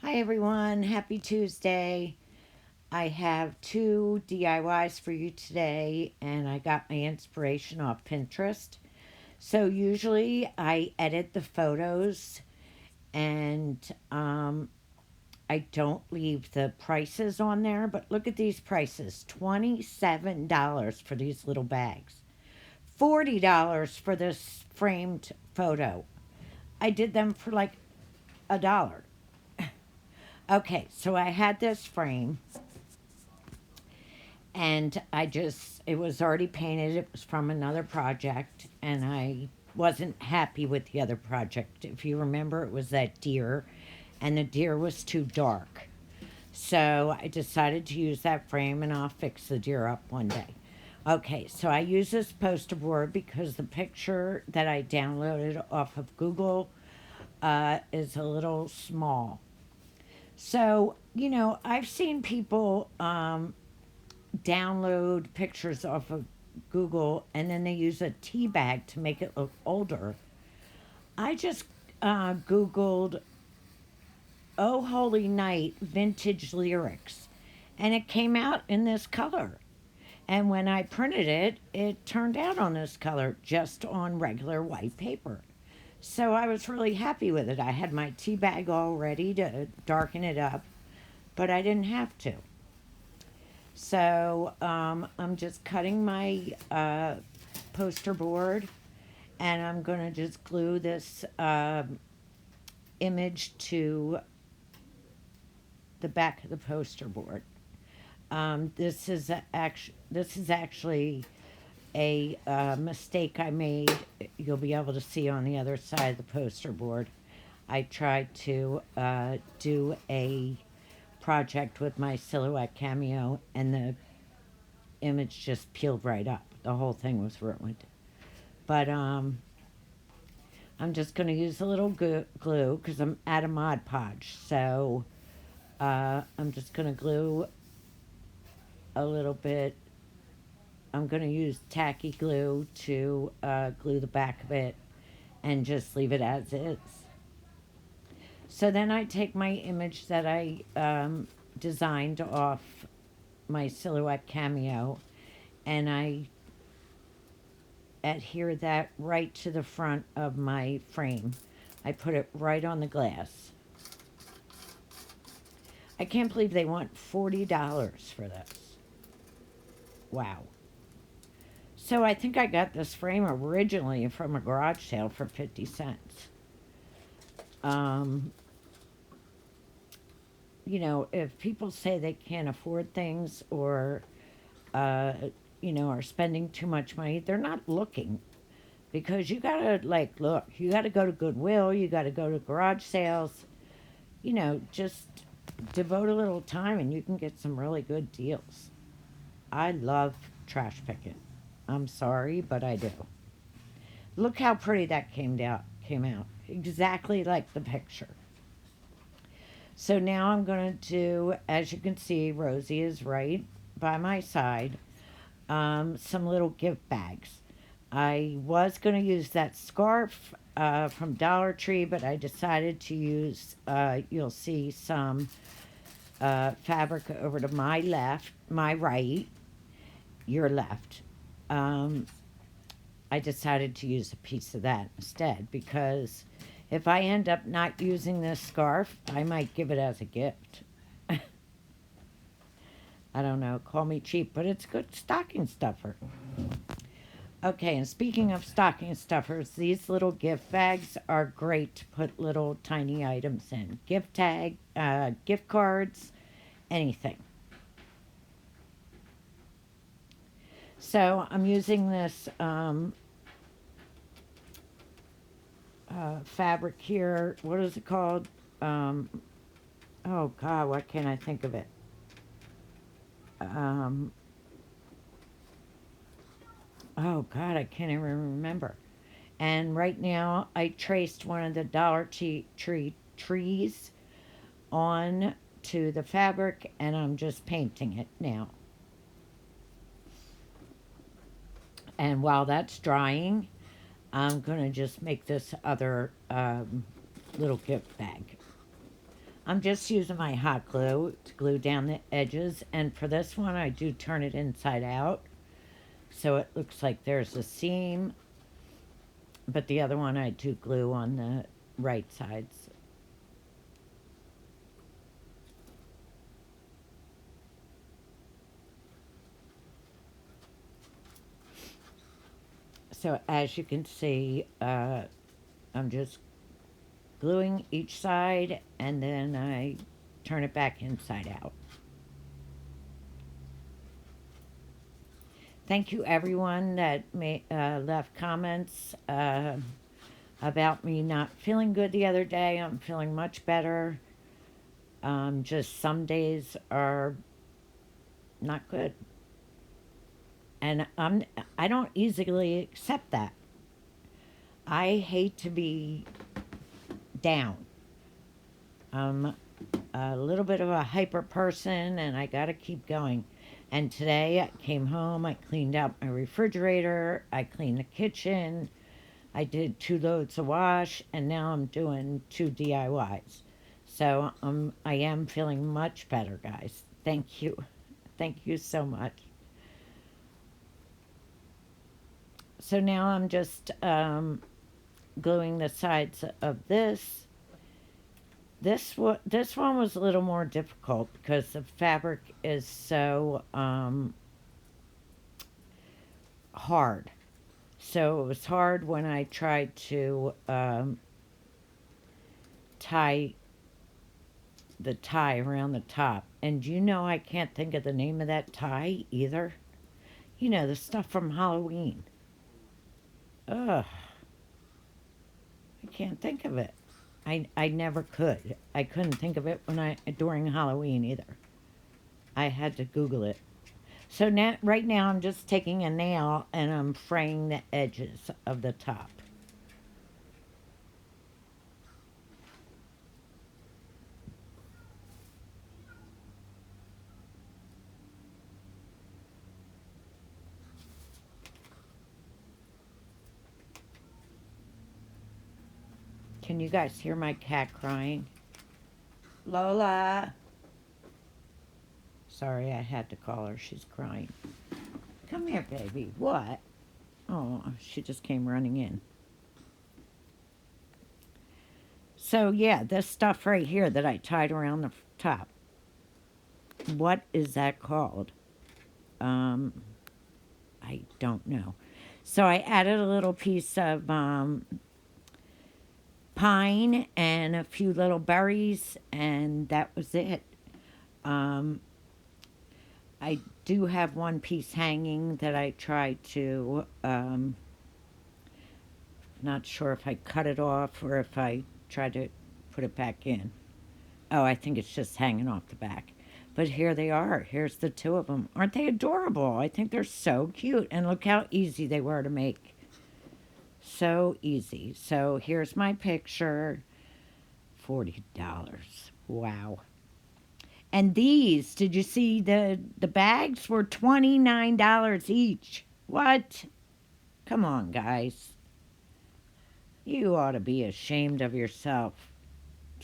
Hi everyone, happy Tuesday. I have two DIYs for you today, and I got my inspiration off Pinterest. So, usually I edit the photos and I don't leave the prices on there, but look at these prices $27 for these little bags, $40 for this framed photo. I did them for like $1. Okay, so I had this frame and it was already painted. It was from another project, and I wasn't happy with the other project. If you remember, it was that deer, and the deer was too dark. So I decided to use that frame, and I'll fix the deer up one day. Okay, so I use this poster board because the picture that I downloaded off of Google is a little small. So, I've seen people download pictures off of Google and then they use a tea bag to make it look older. I just Googled "Oh Holy Night" vintage lyrics, and it came out in this color. And when I printed it, it turned out on this color, just on regular white paper. So I was really happy with it. I had my tea bag all ready to darken it up, but I didn't have to. So I'm just cutting my poster board, and I'm going to just glue this image to the back of the poster board. This is actually a mistake I made. You'll be able to see on the other side of the poster board. I tried to do a project with my silhouette cameo, and the image just peeled right up. The whole thing was ruined. But I'm just going to use a little glue because I'm at a Mod Podge. So I'm just going to glue a little bit. I'm going to use tacky glue to glue the back of it and just leave it as is. So then I take my image that I designed off my silhouette cameo, and I adhere that right to the front of my frame. I put it right on the glass. I can't believe they want $40 for this. Wow. So I think I got this frame originally from a garage sale for 50 cents. Um, if people say they can't afford things or, uh, are spending too much money, they're not looking, because you gotta look. You gotta go to Goodwill. You gotta go to garage sales. Just devote a little time, and you can get some really good deals. I love trash picking. I'm sorry, but I do. Look how pretty that came out. Exactly like the picture. So now I'm going to do, as you can see, Rosie is right by my side, some little gift bags. I was going to use that scarf from Dollar Tree, but I decided to use, you'll see some fabric over to my left, my right, your left. Um, I decided to use a piece of that instead, because if I end up not using this scarf, I might give it as a gift. I don't know, call me cheap, but it's good stocking stuffer. Okay, and speaking of stocking stuffers, these little gift bags are great to put little tiny items in. Gift cards, anything. So I'm using this fabric here. What is it called? Um, oh God, what can I think of it? Um, oh God, I can't even remember. And right now, I traced one of the Tree trees on to the fabric, and I'm just painting it now. And while that's drying, I'm gonna just make this other little gift bag. I'm just using my hot glue to glue down the edges, and for this one I do turn it inside out so it looks like there's a seam, but the other one I do glue on the right sides. So as you can see, I'm just gluing each side and then I turn it back inside out. Thank you everyone that left comments about me not feeling good the other day. I'm feeling much better. Just some days are not good. And I don't easily accept that. I hate to be down. I'm a little bit of a hyper person and I got to keep going. And today I came home, I cleaned out my refrigerator, I cleaned the kitchen, I did 2 loads of wash, and now I'm doing 2 DIYs. So I am feeling much better, guys. Thank you. Thank you so much. So now I'm just gluing the sides of this. This one was a little more difficult because the fabric is so hard. So it was hard when I tried to tie the tie around the top. And you know I can't think of the name of that tie either. You know, the stuff from Halloween. Ugh. I can't think of it. I never could. I couldn't think of it during Halloween either. I had to Google it. So now, right now, I'm just taking a nail and I'm fraying the edges of the top. Can you guys hear my cat crying? Lola! Sorry, I had to call her. She's crying. Come here, baby. What? Oh, she just came running in. So, yeah, this stuff right here that I tied around the top. What is that called? I don't know. So I added a little piece of pine and a few little berries, and that was it. Um, I do have one piece hanging that I tried to, not sure if I cut it off or if I tried to put it back in. Oh, I think it's just hanging off the back. But here they are. Here's the 2 of them. Aren't they adorable? I think they're so cute. And look how easy they were to make. So easy. So here's my picture. $40. Wow. And these, did you see the bags were $29 each? What? Come on, guys. You ought to be ashamed of yourself.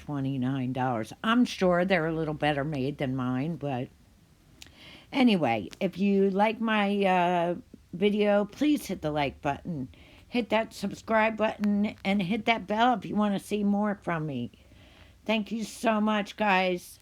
$29. I'm sure they're a little better made than mine, but anyway, if you like my video, please hit the like button. Hit that subscribe button and hit that bell if you want to see more from me. Thank you so much, guys.